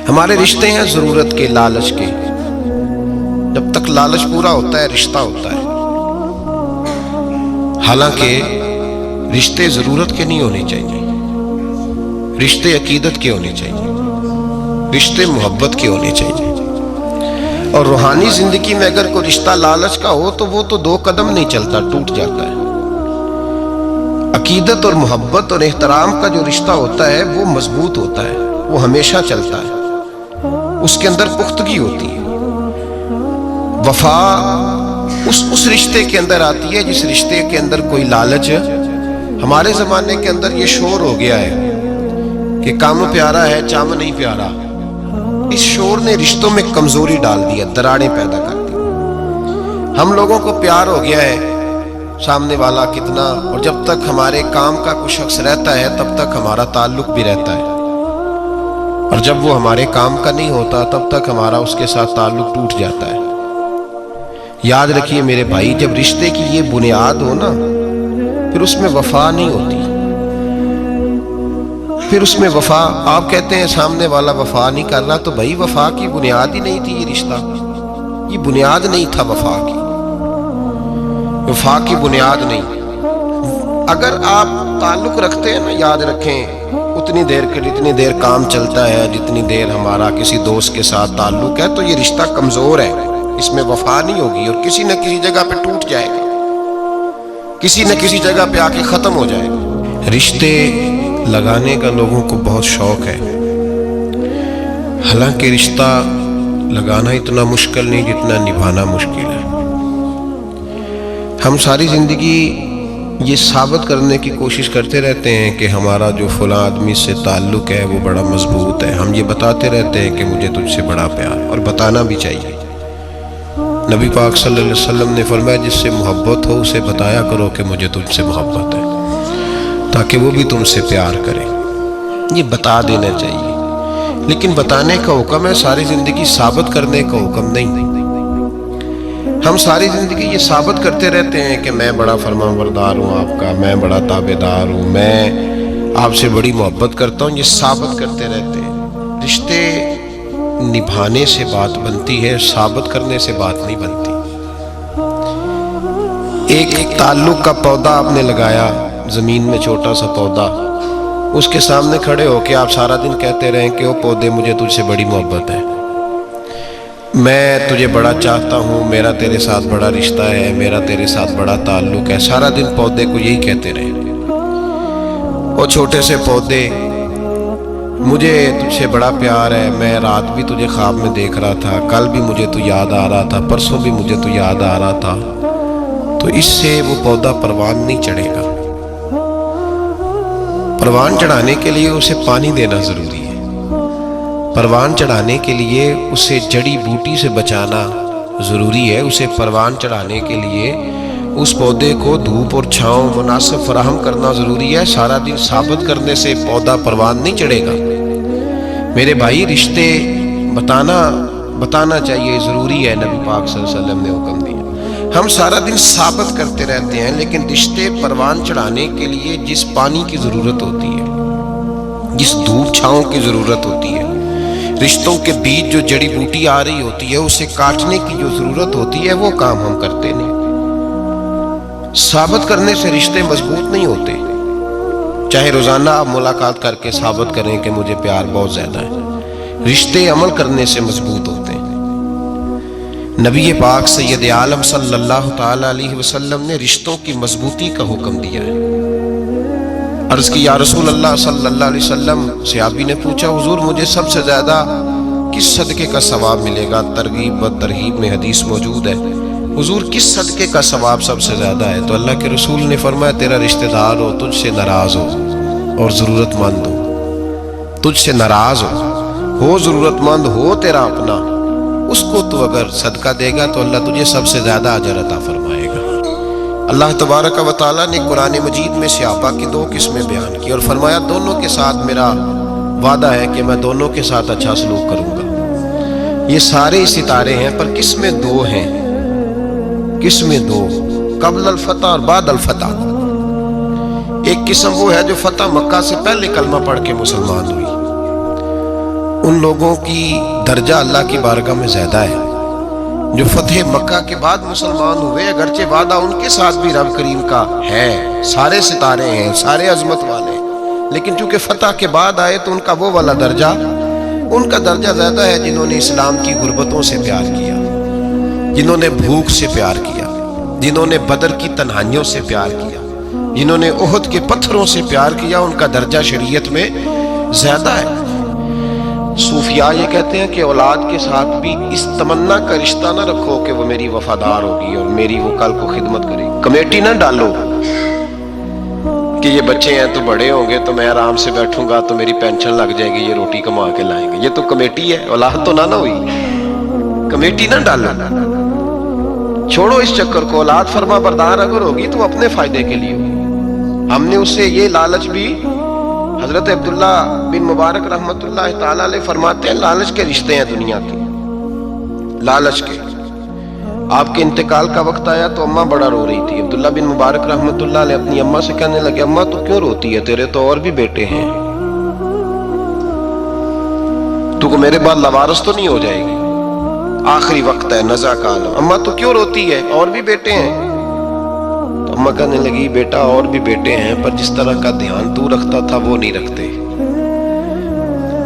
ہمارے رشتے ہیں ضرورت کے، لالچ کے. جب تک لالچ پورا ہوتا ہے رشتہ ہوتا ہے. حالانکہ رشتے ضرورت کے نہیں ہونے چاہیے، رشتے عقیدت کے ہونے چاہیے، رشتے محبت کے ہونے چاہیے. اور روحانی زندگی میں اگر کوئی رشتہ لالچ کا ہو تو وہ تو 2 قدم نہیں چلتا، ٹوٹ جاتا ہے. عقیدت اور محبت اور احترام کا جو رشتہ ہوتا ہے وہ مضبوط ہوتا ہے، وہ ہمیشہ چلتا ہے، اس کے اندر پختگی ہوتی ہے. وفا اس رشتے کے اندر آتی ہے جس رشتے کے اندر کوئی لالچ. ہمارے زمانے کے اندر یہ شور ہو گیا ہے کہ کام پیارا ہے چام نہیں پیارا. اس شور نے رشتوں میں کمزوری ڈال دی ہے، دراڑیں پیدا کر دی. ہم لوگوں کو پیار ہو گیا ہے سامنے والا کتنا، اور جب تک ہمارے کام کا کوئی شخص رہتا ہے تب تک ہمارا تعلق بھی رہتا ہے، اور جب وہ ہمارے کام کا نہیں ہوتا تب تک ہمارا اس کے ساتھ تعلق ٹوٹ جاتا ہے. یاد رکھیے میرے بھائی، جب رشتے کی یہ بنیاد ہو نا پھر اس میں وفا نہیں ہوتی. پھر اس میں وفا، آپ کہتے ہیں سامنے والا وفا نہیں کر رہا، تو بھائی وفا کی بنیاد ہی نہیں تھی یہ رشتہ، یہ بنیاد نہیں تھا وفا کی، وفا کی بنیاد نہیں. اگر آپ تعلق رکھتے ہیں نا، یاد رکھیں اتنی دیر کے جتنی دیر کام چلتا ہے، جتنی دیر ہمارا کسی دوست کے ساتھ تعلق ہے، تو یہ رشتہ کمزور ہے، اس میں وفا نہیں ہوگی اور کسی نہ کسی جگہ پہ ٹوٹ جائے گا، کسی نہ کسی جگہ پہ آ کے ختم ہو جائے گا. رشتے لگانے کا لوگوں کو بہت شوق ہے، حالانکہ رشتہ لگانا اتنا مشکل نہیں جتنا نبھانا مشکل ہے. ہم ساری زندگی یہ ثابت کرنے کی کوشش کرتے رہتے ہیں کہ ہمارا جو فلاں آدمی سے تعلق ہے وہ بڑا مضبوط ہے. ہم یہ بتاتے رہتے ہیں کہ مجھے تجھ سے بڑا پیار، اور بتانا بھی چاہیے. نبی پاک صلی اللہ علیہ وسلم نے فرمایا جس سے محبت ہو اسے بتایا کرو کہ مجھے تجھ سے محبت ہے، تاکہ وہ بھی تم سے پیار کرے. یہ بتا دینا چاہیے، لیکن بتانے کا حکم ہے، ساری زندگی ثابت کرنے کا حکم نہیں. ہم ساری زندگی یہ ثابت کرتے رہتے ہیں کہ میں بڑا فرمان بردار ہوں آپ کا، میں بڑا تابع دار ہوں، میں آپ سے بڑی محبت کرتا ہوں. یہ ثابت کرتے رہتے ہیں. رشتے نبھانے سے بات بنتی ہے، ثابت کرنے سے بات نہیں بنتی. ایک تعلق کا پودا آپ نے لگایا زمین میں، چھوٹا سا پودا، اس کے سامنے کھڑے ہو کے آپ سارا دن کہتے رہیں کہ وہ پودے مجھے تجھ سے بڑی محبت ہے، میں تجھے بڑا چاہتا ہوں، میرا تیرے ساتھ بڑا رشتہ ہے، میرا تیرے ساتھ بڑا تعلق ہے. سارا دن پودے کو یہی کہتے رہے، وہ چھوٹے سے پودے مجھے تجھ سے بڑا پیار ہے، میں رات بھی تجھے خواب میں دیکھ رہا تھا، کل بھی مجھے تو یاد آ رہا تھا، پرسوں بھی مجھے تو یاد آ رہا تھا. تو اس سے وہ پودا پروان نہیں چڑھے گا. پروان چڑھانے کے لیے اسے پانی دینا ضروری ہے، پروان چڑھانے کے لیے اسے جڑی بوٹی سے بچانا ضروری ہے. اسے پروان چڑھانے کے لیے اس پودے کو دھوپ اور چھاؤں مناسب فراہم کرنا ضروری ہے. سارا دن ثابت کرنے سے پودا پروان نہیں چڑھے گا. میرے بھائی رشتے بتانا چاہیے، ضروری ہے، نبی پاک صلی اللہ علیہ وسلم نے حکم دیا. ہم سارا دن ثابت کرتے رہتے ہیں، لیکن رشتے پروان چڑھانے کے لیے جس پانی کی ضرورت ہوتی ہے، جس دھوپ چھاؤں کی ضرورت ہوتی ہے، رشتوں کے بیچ جو جڑی بوٹی آ رہی ہوتی ہے اسے کاٹنے کی جو ضرورت ہوتی ہے، وہ کام ہم کرتے نہیں. ثابت کرنے سے رشتے مضبوط نہیں ہوتے. چاہے روزانہ آپ ملاقات کر کے ثابت کریں کہ مجھے پیار بہت زیادہ ہے، رشتے عمل کرنے سے مضبوط ہوتے ہیں. نبی پاک سید عالم صلی اللہ تعالی علیہ وسلم نے رشتوں کی مضبوطی کا حکم دیا ہے. عرض کی یا رسول اللہ صلی اللہ علیہ وسلم، صحابی نے پوچھا حضور مجھے سب سے زیادہ کس صدقے کا ثواب ملے گا؟ ترغیب و ترہیب میں حدیث موجود ہے، حضور کس صدقے کا ثواب سب سے زیادہ ہے؟ تو اللہ کے رسول نے فرمایا تیرا رشتہ دار ہو تجھ سے ناراض ہو اور ضرورت مند ہو، تجھ سے ناراض ہو ضرورت مند ہو تیرا اپنا، اس کو تو اگر صدقہ دے گا تو اللہ تجھے سب سے زیادہ اجر عطا فرمائے گا. اللہ تبارک و تعالیٰ نے قرآن مجید میں صحابہ کی 2 قسمیں بیان کی اور فرمایا دونوں کے ساتھ میرا وعدہ ہے کہ میں دونوں کے ساتھ اچھا سلوک کروں گا. یہ سارے ستارے ہیں پر قسمیں 2 ہیں، قسمیں 2 قبل الفتح اور بعد الفتح. ایک قسم وہ ہے جو فتح مکہ سے پہلے کلمہ پڑھ کے مسلمان ہوئی، ان لوگوں کی درجہ اللہ کی بارگاہ میں زیادہ ہے جو فتح مکہ کے بعد مسلمان ہوئے، اگرچہ وعدہ ان کے ساتھ بھی رب کریم کا ہے، سارے ستارے ہیں، سارے عظمت والے ہیں، لیکن چونکہ فتح کے بعد آئے تو ان کا وہ والا درجہ، ان کا درجہ زیادہ ہے جنہوں نے اسلام کی غربتوں سے پیار کیا، جنہوں نے بھوک سے پیار کیا، جنہوں نے بدر کی تنہائیوں سے پیار کیا، جنہوں نے احد کے پتھروں سے پیار کیا، ان کا درجہ شریعت میں زیادہ ہے۔ صوفیاء یہ کہتے ہیں کہ اولاد کے ساتھ بھی اس تمنا کا رشتہ نہ رکھو کہ وہ میری وفادار ہوگی اور میری وہ کل کو خدمت کرے گی۔ کمیٹی نہ ڈالو کہ یہ بچے ہیں تو بڑے ہوں گے تو میں آرام سے بیٹھوں گا تو میری پینشن لگ جائے گی، یہ روٹی کما کے لائیں گے، یہ تو کمیٹی ہے، اولاد تو نہ ہوئی، کمیٹی نہ ڈالو، چھوڑو اس چکر کو۔ اولاد فرما بردار اگر ہوگی تو اپنے فائدے کے لیے ہوگی۔ ہم نے اس سے یہ لالچ بھی، حضرت عبداللہ بن مبارک رحمت اللہ تعالیٰ علیہ فرماتے ہیں لالچ کے رشتے ہیں دنیا کے، لالچ کے۔ آپ کے انتقال کا وقت آیا تو اماں بڑا رو رہی تھی، عبداللہ بن مبارک رحمت اللہ علیہ اپنی اماں سے کہنے لگے اماں تو کیوں روتی ہے، تیرے تو اور بھی بیٹے ہیں، تو کو میرے بعد لوارث تو نہیں ہو جائے گی، آخری وقت ہے، نزع کا عالم، اماں تو کیوں روتی ہے، اور بھی بیٹے ہیں؟ تو اماں کہنے لگی بیٹا اور بھی بیٹے ہیں پر جس طرح کا دھیان تو رکھتا تھا وہ نہیں رکھتے،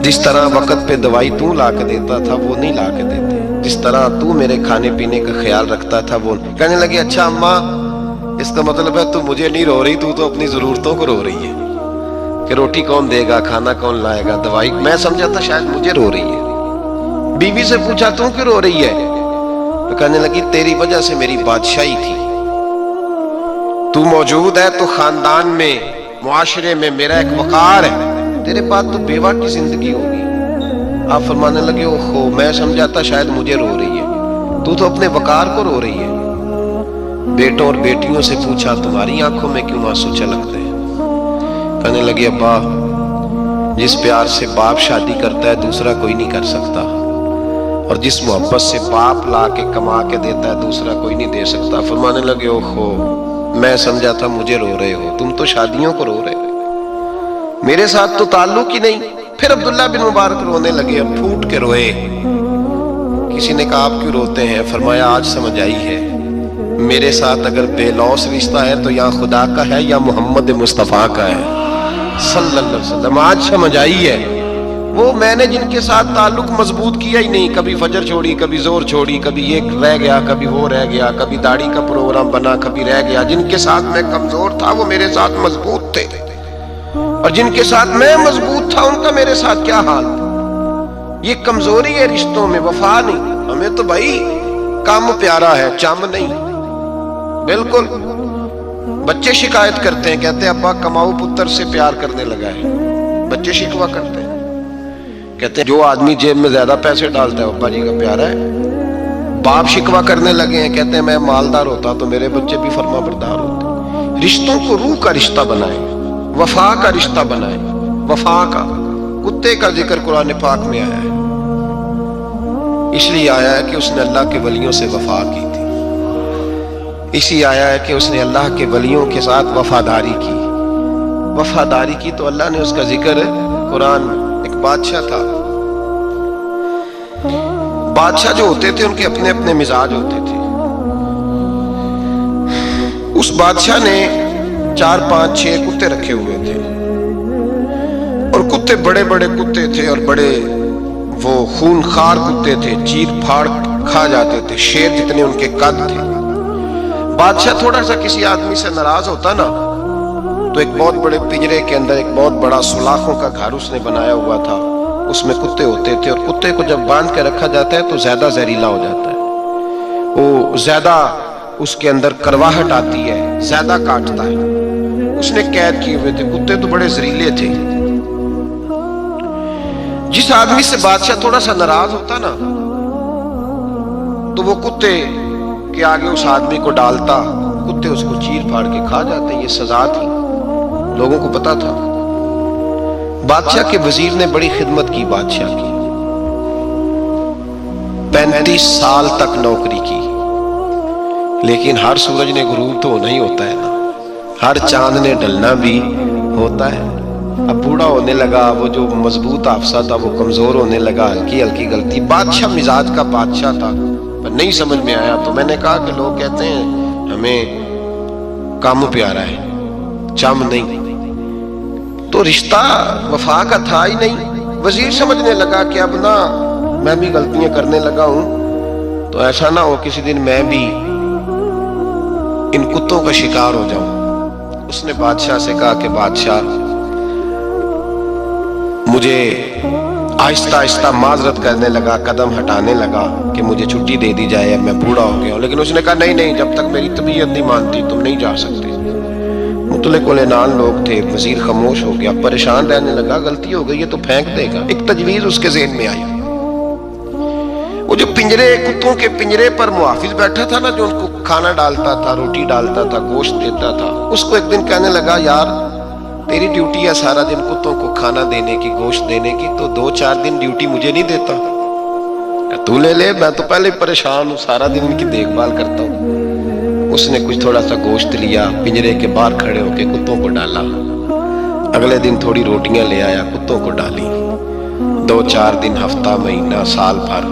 جس طرح وقت پہ دوائی تو لا کے دیتا تھا وہ نہیں لا کے دیتے، جس طرح تو میرے کھانے پینے کا خیال رکھتا تھا وہ نہیں۔ کہنے لگی اچھا اماں اس کا مطلب ہے تو مجھے نہیں رو رہی، تو اپنی ضرورتوں کو رو رہی ہے کہ روٹی کون دے گا، کھانا کون لائے گا، دوائی، میں سمجھا تھا شاید مجھے رو رہی ہے۔ بیوی سے پوچھا تو کیوں رو رہی ہے، تو کہنے لگی تیری وجہ سے میری بادشاہی تھی، تو موجود ہے تو خاندان میں، معاشرے میں میرا ایک وقار ہے، تیرے بعد تو بیوہ کی زندگی ہوگی۔ آپ فرمانے لگے اوہو میں سمجھا تھا شاید مجھے رو رہی ہے، تو اپنے وقار کو رو رہی ہے۔ بیٹوں اور بیٹیوں سے پوچھا تمہاری آنکھوں میں کیوں آنسو چھلکتے ہیں؟ کہنے لگے ابا جس پیار سے باپ شادی کرتا ہے دوسرا کوئی نہیں کر سکتا، اور جس محبت سے باپ لا کے کما کے دیتا ہے دوسرا کوئی نہیں دے سکتا۔ فرمانے لگے اوہو میں سمجھا تھا مجھے رو رہے ہو، تم تو شادیوں کو رو رہے ہو، میرے ساتھ تو تعلق ہی نہیں۔ پھر عبداللہ بن مبارک رونے لگے، اب پھوٹ کے روئے۔ کسی نے کہا آپ کیوں روتے ہیں؟ فرمایا آج سمجھ آئی ہے میرے ساتھ اگر بے لوث رشتہ ہے تو یا خدا کا ہے یا محمد مصطفیٰ کا ہے صلی اللہ علیہ وسلم، آج سمجھ آئی ہے۔ وہ میں نے جن کے ساتھ تعلق مضبوط کیا ہی نہیں، کبھی فجر چھوڑی، کبھی زور چھوڑی، کبھی یہ رہ گیا، کبھی وہ رہ گیا، کبھی داڑھی کا پروگرام بنا، کبھی رہ گیا، جن کے ساتھ میں کمزور تھا وہ میرے ساتھ مضبوط تھے، اور جن کے ساتھ میں مضبوط تھا ان کا میرے ساتھ کیا حال تھا۔ یہ کمزوری ہے رشتوں میں، وفا نہیں۔ ہمیں تو بھائی کام پیارا ہے، چم نہیں۔ بالکل بچے شکایت کرتے ہیں، کہتے ہیں ابا کماؤ پتر سے پیار کرنے لگا ہے، بچے شکوا کرتے ہیں، کہتے ہیں جو آدمی جیب میں زیادہ پیسے ڈالتا ہے ابا جی کا پیارا ہے۔ باپ شکوا کرنے لگے ہیں، کہتے ہیں میں مالدار ہوتا تو میرے بچے بھی فرما بردار ہوتے۔ رشتوں کو روح کا رشتہ بنائیں، وفا کا رشتہ بنائیں، وفا کا۔ کتے کا ذکر قرآن پاک میں آیا ہے، اس لیے آیا ہے کہ اس نے اللہ کے ولیوں سے وفا کی تھی، اسی آیا ہے کہ اس نے اللہ کے ولیوں کے ساتھ وفاداری کی، وفاداری کی تو اللہ نے اس کا ذکر قرآن۔ ایک بادشاہ تھا، بادشاہ جو ہوتے تھے ان کے اپنے اپنے مزاج ہوتے تھے۔ اس بادشاہ نے 4 5 6 کتے رکھے ہوئے تھے، اور کتے بڑے بڑے کتے تھے، اور بڑے وہ خون خار کتے تھے، چیر پھاڑ کھا جاتے تھے، شیر جتنے ان کے قد تھے۔ بادشاہ تھوڑا سا کسی آدمی سے ناراض ہوتا نا تو ایک بہت بڑے پنجرے کے اندر ایک بہت بڑا سلاخوں کا گھر اس نے بنایا ہوا تھا، اس میں کتے ہوتے تھے، اور کتے کو جب باندھ کے رکھا جاتا ہے تو زیادہ زہریلا ہو جاتا ہے، وہ زیادہ اس کے اندر کرواہٹ آتی ہے، زیادہ کاٹتا ہے۔ اس نے قید کیے ہوئے تھے، کتے تو بڑے زہریلے تھے۔ جس آدمی سے بادشاہ تھوڑا سا ناراض ہوتا نا تو وہ کتے کے آگے اس آدمی کو ڈالتا، کتے اس کو چیر پھاڑ کے کھا جاتے۔ یہ سزا تھی، لوگوں کو پتا تھا۔ بادشاہ کے وزیر نے بڑی خدمت کی بادشاہ کی، 35 سال تک نوکری کی، لیکن ہر سورج نے غروب تو ہونا ہی ہوتا ہے نا، ہر چاند نے ڈلنا بھی ہوتا ہے۔ اب بوڑھا ہونے لگا، وہ جو مضبوط حافظہ تھا وہ کمزور ہونے لگا، ہلکی ہلکی غلطی، بادشاہ مزاج کا بادشاہ تھا، پر نہیں سمجھ میں آیا تو میں نے کہا کہ لوگ کہتے ہیں ہمیں کام پیارا ہے، چم نہیں، تو رشتہ وفا کا تھا ہی نہیں۔ وزیر سمجھنے لگا کہ اب نہ میں بھی غلطیاں کرنے لگا ہوں تو ایسا نہ ہو کسی دن میں بھی ان کتوں کا شکار ہو جاؤں۔ اس نے بادشاہ سے کہا کہ بادشاہ مجھے آہستہ آہستہ معذرت کرنے لگا، قدم ہٹانے لگا کہ مجھے چھٹی دے دی جائے، اب میں بوڑھا ہو گیا ہوں، لیکن اس نے کہا نہیں نہیں، جب تک میری طبیعت نہیں مانتی تم نہیں جا سکتے۔ مطلق العنان لوگ تھے، وزیر خاموش ہو گیا، پریشان رہنے لگا، غلطی ہو گئی ہے تو پھینک دے گا۔ ایک تجویز اس کے ذہن میں آئی، وہ جو پنجرے، کتوں کے پنجرے پر محافظ بیٹھا تھا نا، جو ان کو کھانا ڈالتا تھا، روٹی ڈالتا تھا، گوشت دیتا تھا، اس کو ایک دن کہنے لگا یار تیری ڈیوٹی ہے سارا دن کتوں کو کھانا دینے کی، گوشت دینے کی، تو 2-4 دن ڈیوٹی مجھے نہیں دیتا؟ تو لے لے، میں تو پہلے پریشان ہوں، سارا دن ان کی دیکھ بھال کرتا ہوں۔ اس نے کچھ تھوڑا سا گوشت لیا، پنجرے کے باہر کھڑے ہو کے کتوں کو ڈالا، اگلے دن تھوڑی روٹیاں لے آیا، کتوں کو ڈالی، 2-4 دن، ہفتہ، مہینہ، سال بھر،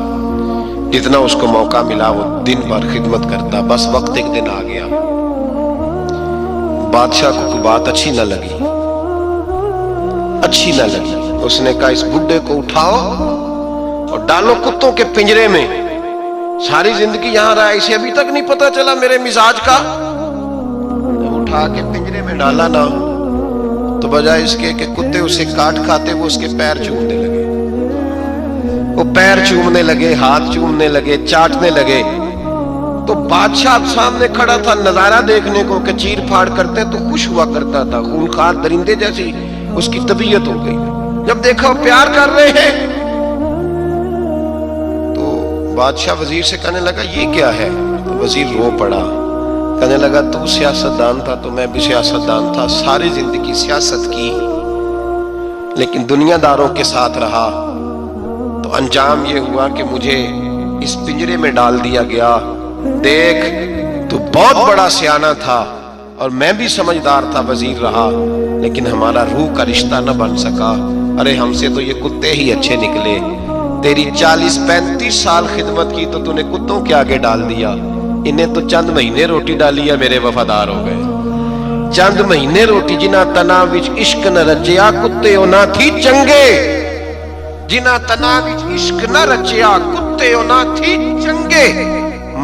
جتنا اس کو موقع ملا وہ دن بھر خدمت کرتا۔ بس وقت ایک دن آ گیا، بادشاہ کو کوئی بات اچھی نہ لگی، اس نے کہا اس بڈھے کو اٹھاؤ اور ڈالو کتوں کے پنجرے میں، ساری زندگی یہاں رہا، اسے ابھی تک نہیں پتا چلا میرے مزاج کا۔ اٹھا کے پنجرے میں ڈالا نا تو بجائے اس کے کہ کتے اسے کاٹ کھاتے، وہ اس کے پیر چومنے لگے، وہ پیر چومنے لگے، ہاتھ چومنے لگے، چاٹنے لگے۔ تو بادشاہ سامنے کھڑا تھا نظارہ دیکھنے کو کہ چیر پھاڑ کرتے تو خوش ہوا کرتا تھا، خونخوار درندے جیسی اس کی طبیعت ہو گئی۔ جب دیکھا وہ پیار کر رہے ہیں تو بادشاہ وزیر سے کہنے لگا یہ کیا ہے؟ تو وزیر رو پڑا، کہنے لگا تو سیاستدان تھا تو میں بھی سیاستدان تھا، ساری زندگی سیاست کی، لیکن دنیا داروں کے ساتھ رہا تو انجام یہ ہوا کہ مجھے اس پنجرے میں ڈال دیا گیا۔ دیکھ تو بہت بڑا سیانہ تھا اور میں بھی سمجھدار تھا، وزیر رہا، لیکن ہمارا روح کا رشتہ نہ بن سکا۔ ارے ہم سے تو یہ کتے ہی اچھے نکلے، تیری 40-35 سال خدمت کی تو تو نے کتوں کے آگے ڈال دیا، انہیں تو چند مہینے روٹی ڈالی ہے، میرے وفادار ہو گئے۔ چند مہینے روٹی، جنہ تنا وچ عشق نہ رچیا کتے نہ تھی چنگے، جنہ تنا وچ عشق نہ رچیا کتے نہ تھی چنگے،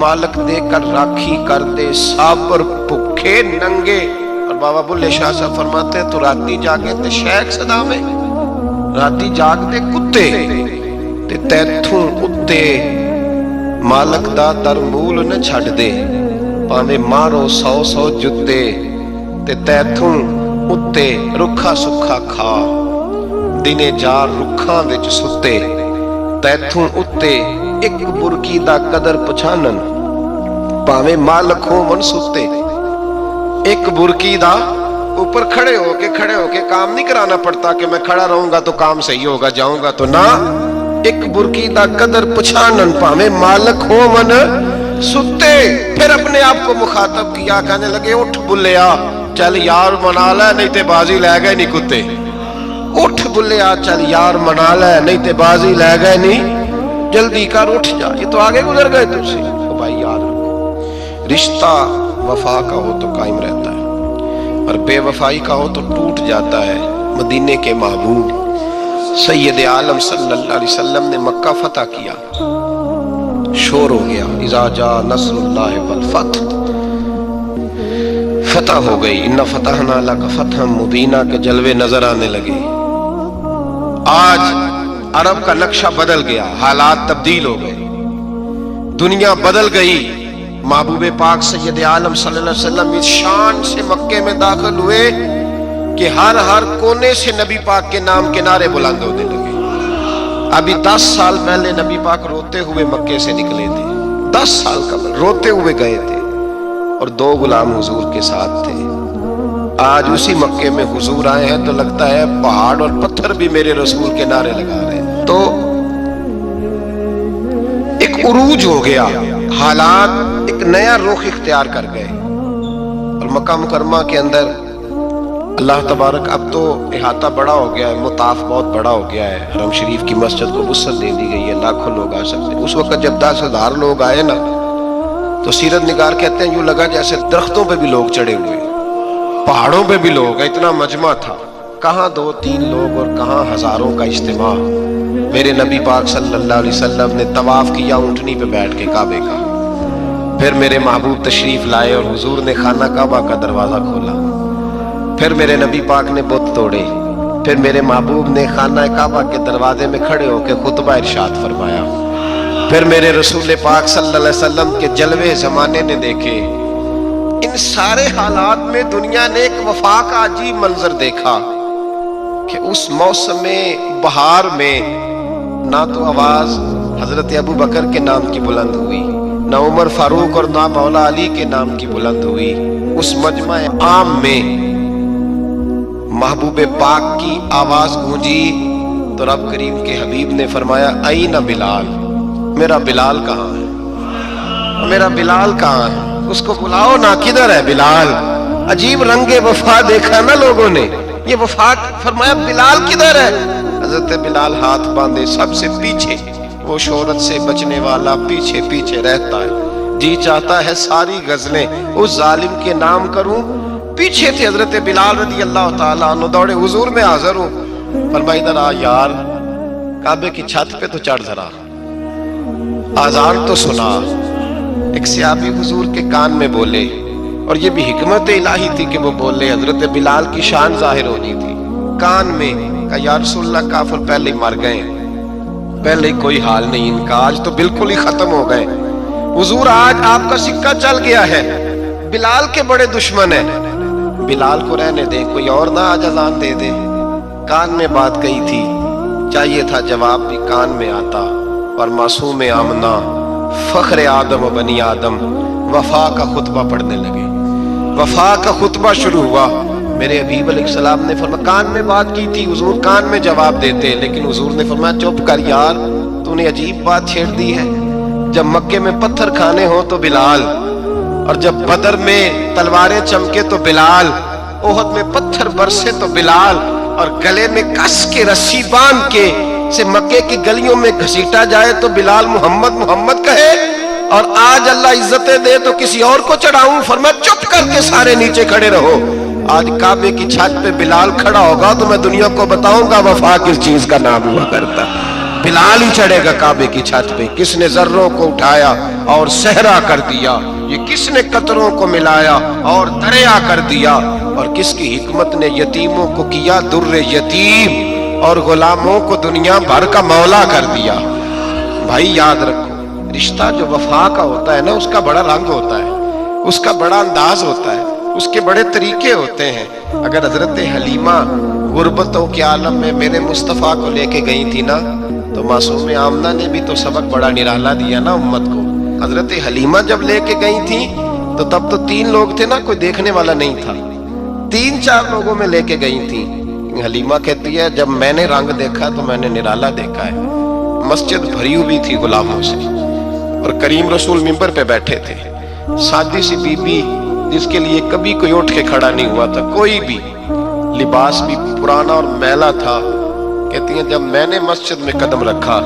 مالک دے کر راکھی کر دے سابر بھکھے ننگے۔ اور بابا بلے شاہ صاحب فرماتے ہیں تو راتی جاگے تے شیخ صدا میں، راتی جاگ دے کتے تے تیتھوں اتے مالک دا ترمول نہ چھڑ دے، پاویں مارو 100 جتے تے تیتھوں اتے رکھا سکھا کھا، دنے جار رکھاں وچ ستے، تیتھوں اتے ایک برکی دا قدر پچھانن، پاویں مالک ہو من ستے۔ ایک برکی دا اوپر کھڑے ہو کے کام نہیں کرانا پڑتا کہ میں کھڑا رہوں گا تو کام صحیح ہوگا، جاؤں گا تو نہ، ایک برکی دا قدر پچھانن، پاویں مالک ہو من ستے۔ پھر اپنے آپ کو مخاطب کیا، کہنے لگے اٹھ بلیا چل یار منا لے نہیں تے بازی لے گئے نہیں کتے، اٹھ بلیا چل یار منا لے نہیں تے بازی لے گئے نہیں، جلدی کر اٹھ جا، یہ تو آگے گزر گئے تم سے۔ تو بھائی یاد رکھو، رشتہ وفا کا ہو تو قائم رہتا ہے اور بے وفائی کا ہو تو ٹوٹ جاتا ہے۔ مدینے کے محبوب سید عالم صلی اللہ علیہ وسلم نے مکہ فتح کیا، شور ہو گیا، اذا جاء نصر اللہ والفتح، فتح ہو گئی، انا فتحنا لک فتحا مبینا کے جلوے نظر آنے لگے۔ آج عرب کا نقشہ بدل گیا، حالات تبدیل ہو گئے، دنیا بدل گئی۔ محبوب پاک سید عالم صلی اللہ علیہ وسلم اس شان سے مکے میں داخل ہوئے کہ ہر کونے سے نبی پاک کے نام کے نعرے بلند ہونے لگے۔ ابھی 10 سال پہلے نبی پاک روتے ہوئے مکے سے نکلے تھے، 10 سال قبل روتے ہوئے گئے تھے اور 2 غلام حضور کے ساتھ تھے۔ آج اسی مکے میں حضور آئے ہیں تو لگتا ہے پہاڑ اور پتھر بھی میرے رسول کے نعرے لگا رہے ہیں۔ تو ایک عروج ہو گیا، حالات ایک نیا رخ اختیار کر گئے اور مکہ مکرمہ کے اندر اللہ تبارک اب تو احاطہ بڑا ہو گیا ہے، مطاف بہت بڑا ہو گیا ہے، حرم شریف کی مسجد کو وسعت دے دی گئی ہے، لاکھوں لوگ آ سکتے ہیں۔ اس وقت جب 10,000 لوگ آئے نا تو سیرت نگار کہتے ہیں یوں لگا جیسے درختوں پہ بھی لوگ چڑھے ہوئے، پہاڑوں پہ بھی لوگ، اتنا مجمع تھا، کہاں 2-3 لوگ اور کہاں ہزاروں کا اجتماع۔ میرے نبی پاک صلی اللہ علیہ وسلم نے طواف کیا اونٹنی پہ بیٹھ کے کعبے کا، پھر میرے محبوب تشریف لائے اور حضور نے خانہ کعبہ کا دروازہ کھولا، پھر میرے نبی پاک نے بت توڑے، پھر میرے محبوب نے خانہ کعبہ کے دروازے میں کھڑے ہو کے خطبہ ارشاد فرمایا، پھر میرے رسول پاک صلی اللہ علیہ وسلم کے جلوے زمانے نے دیکھے۔ ان سارے حالات میں دنیا نے ایک وفا کا عجیب منظر دیکھا کہ اس موسم بہار میں نہ تو آواز حضرت ابو بکر کے نام کی بلند ہوئی، نہ عمر فاروق اور نہ مولا علی کے نام کی بلند ہوئی، اس مجمع عام میں محبوب پاک کی آواز گونجی تو رب کریم کے حبیب نے فرمایا این بلال، میرا بلال کہاں ہے، میرا بلال کہاں ہے، اس کو بلاؤ نا، کدھر ہے بلال۔ عجیب رنگ وفا دیکھا نا لوگوں نے، یہ وفا فرمایا بلال کدھر ہے۔ حضرت بلال ہاتھ باندھے سب سے پیچھے، وہ شہرت سے بچنے والا پیچھے پیچھے رہتا ہے، جی چاہتا ہے ساری غزلیں اس ظالم کے نام کروں۔ پیچھے تھے حضرت بلال رضی اللہ تعالیٰ عنہ، دوڑے حضور میں حاضر ہوں، فرمایا ادھر آ یار، کعبے کی چھت پہ تو چڑھ ذرا، آذان تو سنا۔ ایک صحابی حضور کے کان میں بولے، اور یہ بھی حکمت الہی تھی کہ وہ بولے، حضرت بلال کی شان ظاہر ہونی تھی، کان میں کہا یا رسول اللہ کافر پہلے ہی مر گئے، پہلے ہی کوئی حال نہیں ان کا، آج تو بالکل ہی ختم ہو گئے حضور، آج آپ کا سکہ چل گیا ہے، بلال کے بڑے دشمن ہیں، بلال کو رہنے دیں، کوئی اور نہ آج اذان دے دے۔ کان میں بات کہی تھی، چاہیے تھا جواب بھی کان میں آتا، اور معصوم آمنہ فخر آدم و بنی آدم وفا کا خطبہ پڑھنے لگے، وفا کا خطبہ شروع ہوا۔ میرے حبیب علیہ السلام نے فرمایا کان میں بات کی تھی، حضور کان میں جواب دیتے، لیکن حضور نے فرمایا چپ کر یار، تو نے عجیب بات چھیڑ دی ہے، جب مکے میں پتھر کھانے ہو تو بلال، اور جب بدر میں تلواریں چمکے تو بلال، احد میں پتھر برسے تو بلال، اور گلے میں کس کے رسی باندھ کے سے مکے کی گلیوں میں گھسیٹا جائے تو بلال محمد محمد کہے، اور آج اللہ عزتیں دے تو کسی اور کو چڑھاؤں، فرمایا چپ کر کے سارے نیچے کھڑے رہو۔ آج کعبے کی چھت پہ بلال کھڑا ہوگا تو میں دنیا کو بتاؤں گا وفا کس چیز کا نام ہوا کرتا، بلال ہی چڑھے گا کعبے کی چھت پہ۔ کس نے ذروں کو اٹھایا اور صحرا کر دیا، یہ کس نے قطروں کو ملایا اور دریا کر دیا، اور کس کی حکمت نے یتیموں کو کیا در یتیم اور غلاموں کو دنیا بھر کا مولا کر دیا۔ بھائی یاد رکھو، رشتہ جو وفا کا ہوتا ہے نا، اس کا بڑا رنگ ہوتا ہے، اس کا بڑا انداز ہوتا ہے، اس کے بڑے طریقے ہوتے ہیں۔ اگر حضرت حلیمہ غربتوں کے عالم میں میرے مصطفیٰ کو لے کے گئی تھی نا، تو معصوم آمنہ نے بھی تو سبق بڑا نرالا دیا نا امت کو۔ حضرت حلیمہ جب لے کے گئی تھی تو تب تو 3 لوگ تھے نا، کوئی دیکھنے والا نہیں تھا، 3-4 لوگوں میں لے کے گئی تھی۔ حلیمہ کہتی ہے جب میں نے رنگ دیکھا تو میں نے نرالا دیکھا ہے، مسجد بھری ہوئی تھی غلاموں سے، اور کریم رسول ممبر پہ بیٹھے تھے، سادی سی بی بی جس کے لیے کبھی کوئی اٹھ کے کھڑا نہیں ہوا تھا، کوئی بھی، لباس بھی پرانا اور میلا تھا، کہتی ہیں جب میں نے مسجد میں قدم رکھا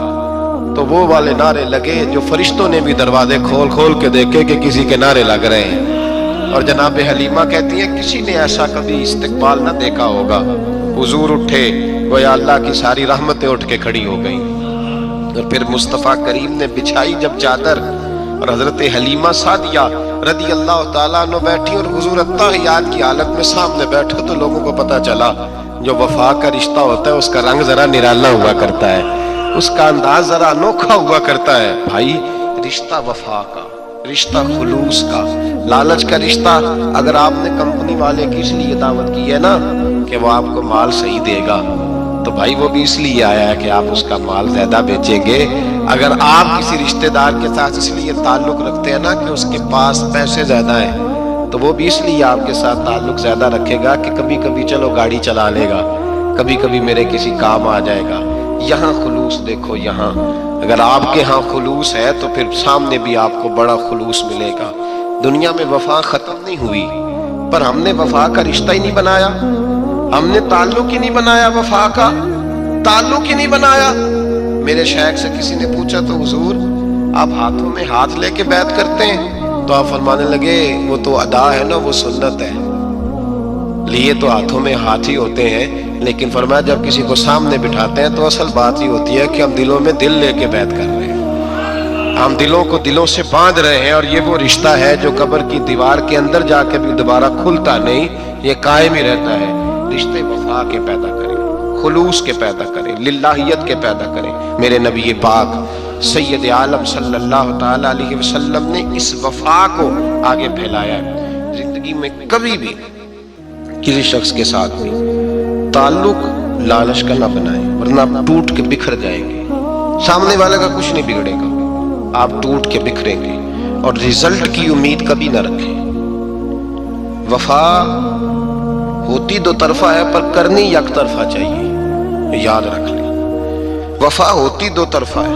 تو وہ والے نعرے لگے جو فرشتوں نے بھی دروازے کھول کھول کے دیکھے کہ کسی کے نعرے لگ رہے ہیں۔ اور جناب حلیمہ کہتی ہیں کسی نے ایسا کبھی استقبال نہ دیکھا ہوگا، حضور اٹھے گویا اللہ کی ساری رحمتیں اٹھ کے کھڑی ہو گئیں، اور پھر مصطفیٰ کریم نے بچھائی جب چادر، اور حضرت حلیمہ سعدیہ رضی اللہ تعالیٰ عنہ بیٹھی اور حضور التحیات کی حالت میں سامنے بیٹھے، تو لوگوں کو پتا چلا جو وفا کا رشتہ ہوتا ہے اس کا رنگ ذرا نرالا ہوا کرتا ہے، اس کا انداز ذرا انوکھا ہوا کرتا ہے۔ بھائی رشتہ وفا کا، رشتہ خلوص کا، لالچ کا رشتہ اگر آپ نے کمپنی والے کی اس لیے دعوت کی ہے نا کہ وہ آپ کو مال صحیح دے گا، تو بھائی وہ بھی اس لیے آیا ہے کہ آپ اس کا مال زیادہ بیچیں گے۔ اگر آپ کسی رشتہ دار کے ساتھ اس لیے تعلق رکھتے ہیں نا کہ اس کے پاس پیسے زیادہ ہیں، تو وہ بھی اس لیے آپ کے ساتھ تعلق زیادہ رکھے گا کہ کبھی کبھی چلو گاڑی چلا لے گا، کبھی کبھی میرے کسی کام آ جائے گا۔ یہاں خلوص دیکھو، یہاں اگر آپ کے ہاں خلوص ہے تو پھر سامنے بھی آپ کو بڑا خلوص ملے گا۔ دنیا میں وفا ختم نہیں ہوئی، پر ہم نے وفا کا رشتہ ہی نہیں بنایا۔ ہم نے تعلق ہی نہیں بنایا وفا کا، تعلق ہی نہیں بنایا۔ میرے شیخ سے کسی نے پوچھا تو حضور آپ ہاتھوں میں ہاتھ لے کے بیعت کرتے ہیں؟ تو آپ فرمانے لگے وہ تو ادا ہے نا، وہ سنت ہے، لیے تو ہاتھوں میں ہاتھ ہی ہوتے ہیں، لیکن فرمایا جب کسی کو سامنے بٹھاتے ہیں تو اصل بات ہی ہوتی ہے کہ ہم دلوں میں دل لے کے بیعت کر رہے ہیں، ہم دلوں کو دلوں سے باندھ رہے ہیں، اور یہ وہ رشتہ ہے جو قبر کی دیوار کے اندر جا کے بھی دوبارہ کھلتا نہیں، یہ قائم ہی رہتا ہے۔ رشتے وفا کے پیدا کریں، خلوص کے پیدا کریں، للہیت کے پیدا کریں۔ میرے نبی پاک سید عالم صلی اللہ تعالی علیہ وسلم نے اس وفا کو آگے پھیلایا ہے۔ زندگی میں کبھی بھی کسی شخص کے ساتھ بھی تعلق لالچ کا نہ بنائیں، ورنہ آپ ٹوٹ کے بکھر جائیں گے۔ سامنے والے کا کچھ نہیں بگڑے گا، آپ ٹوٹ کے بکھریں گے، اور رزلٹ کی امید کبھی نہ رکھیں۔ وفا ہوتی دو طرفہ ہے پر کرنی یک طرفہ چاہیے، یاد رکھ لیں۔ وفا ہوتی دو طرفہ ہے،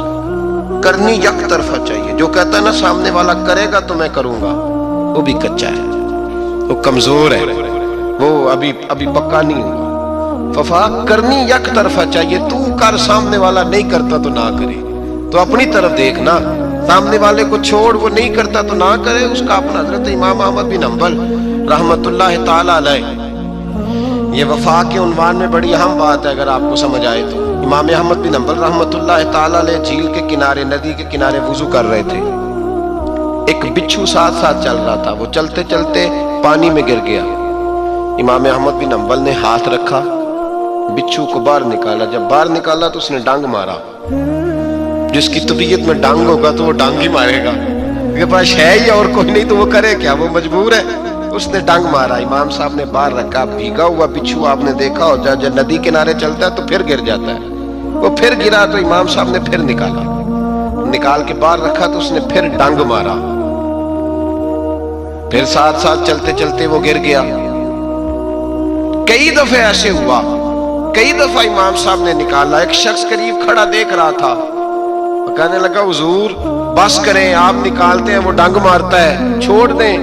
کرنی یک طرفہ چاہیے۔ جو کہتا ہے نا سامنے والا کرے گا تو میں کروں گا، وہ بھی کچا ہے، وہ کمزور ہے، وہ ابھی پکا نہیں ہوا۔ وفا کرنی یک طرفہ چاہیے، تو کر، سامنے والا نہیں کرتا تو نہ کرے، تو اپنی طرف دیکھنا، سامنے والے کو چھوڑ، وہ نہیں کرتا تو نہ کرے، اس کا اپنا۔ حضرت امام احمد بن حنبل رحمت اللہ تعالی علیہ، یہ وفا کے عنوان میں بڑی اہم بات ہے اگر آپ کو سمجھ آئے تو۔ امام احمد بن حنبل رحمت اللہ تعالی علیہ جھیل کے کنارے، ندی کے کنارے وضو کر رہے تھے، ایک بچھو ساتھ ساتھ چل رہا تھا، وہ چلتے چلتے پانی میں گر گیا۔ امام احمد بن حنبل نے ہاتھ رکھا، بچھو کو باہر نکالا، جب باہر نکالا تو اس نے ڈانگ مارا۔ جس کی طبیعت میں ڈانگ ہوگا تو وہ ڈانگ ہی مارے گا، میرے پاس ہے ہی اور کوئی نہیں تو وہ کرے کیا، وہ مجبور ہے۔ اس نے ڈانگ مارا، امام صاحب نے باہر رکھا، بھیگا ہوا بچھو آپ نے دیکھا ہو جب ندی کنارے چلتا ہے تو پھر گر جاتا ہے، وہ پھر گرا تو امام صاحب نے پھر نکالا، نکال کے باہر رکھا تو اس نے پھر ڈانگ مارا، پھر ساتھ ساتھ چلتے چلتے وہ گر گیا۔ کئی دفعہ ایسے ہوا، کئی دفعہ امام صاحب نے نکالا، ایک شخص قریب کھڑا دیکھ رہا تھا، کہنے لگا حضور بس کریں، آپ نکالتے ہیں وہ ڈانگ مارتا ہے، چھوڑ دیں۔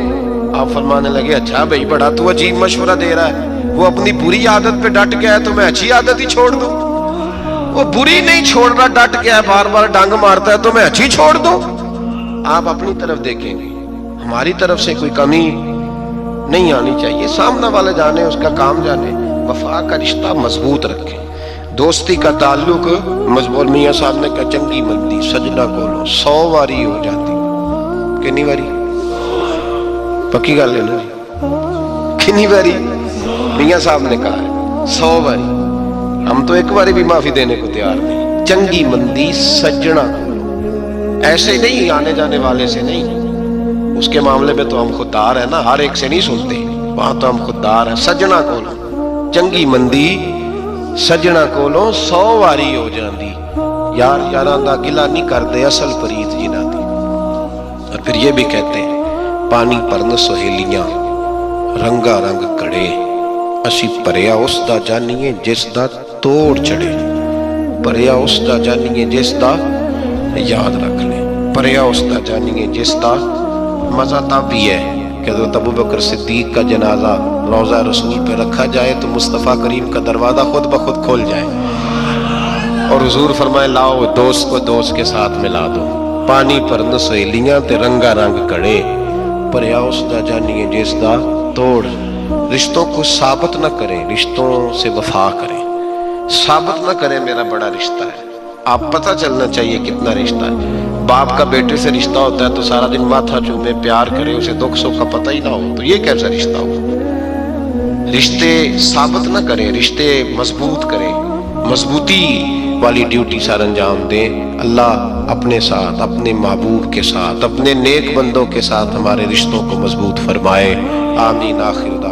آپ فرمانے لگے اچھا بھائی بڑا تو عجیب مشورہ دے رہا ہے، وہ اپنی بری عادت پہ ڈٹ گیا ہے تو میں اچھی عادت ہی چھوڑ دوں؟ وہ بری نہیں چھوڑ رہا، ڈٹ گیا ہے، بار بار ڈانگ مارتا ہے تو میں اچھی چھوڑ دوں؟ آپ اپنی طرف دیکھیں گے، ہماری طرف سے کوئی کمی نہیں آنی چاہیے، سامنے والے جانے، اس کا کام جانے۔ وفا کا رشتہ مضبوط رکھیں، دوستی کا تعلق مضبوط۔ میاں صاحب نے کہا چنگی مندی سجنا کولو 100 واری ہو جاتی، کنی واری؟ پکی گل ہے نا، کنی واری؟ میاں صاحب نے کہا ہے 100 واری، ہم تو ایک باری بھی معافی دینے کو تیار نہیں۔ چنگی مندی سجنا کولو، ایسے نہیں آنے جانے والے سے نہیں، اس کے معاملے میں تو ہم خوددار ہیں نا، ہر ایک سے نہیں سنتے، وہاں تو ہم خوددار ہیں۔ سجنا کولو چنگی مندی سجنا کولو 100 واری ہو جاندی، یار یاراں دا گلا نہیں کردے اصل پریت جنہاں دی۔ اور پھر یہ بھی کہتے ہیں پانی پرن سہیلیاں رنگا رنگ کڑے، اسی پریا اس دا جانیے جس دا توڑ چڑھے، پریا اس دا جانیے جس دا، یاد رکھ لیں، پریا اس دا جانیے جس دا۔ مزہ تب بھی ہے کہ حضرت ابوبکر صدیق کا جنازہ روضہ رسول پہ رکھا جائے تو مصطفیٰ کریم کا دروازہ خود بخود کھول جائے، اور حضور فرمائے لاؤ دوست کو دوست کے ساتھ ملا دو، پانی پرن سہیلیاں تے رنگا رنگ کڑے، پریا اس دا جانیے جس دا توڑ۔ رشتوں کو ثابت نہ کریں، رشتوں سے وفا کریں، ثابت نہ کریں میرا بڑا رشتہ ہے، آپ پتہ چلنا چاہیے کتنا رشتہ ہے۔ باپ کا بیٹے سے رشتہ ہوتا ہے تو سارا دن ماتھا چومے، پیار کرے، اسے دکھ سکھ کا پتہ ہی نہ ہو، تو یہ کیسا رشتہ ہو؟ رشتے ثابت نہ کریں، رشتے مضبوط کریں، مضبوطی والی ڈیوٹی سر انجام دیں۔ اللہ اپنے ساتھ، اپنے محبوب کے ساتھ، اپنے نیک بندوں کے ساتھ ہمارے رشتوں کو مضبوط فرمائے، آمین۔ آخر دعوانا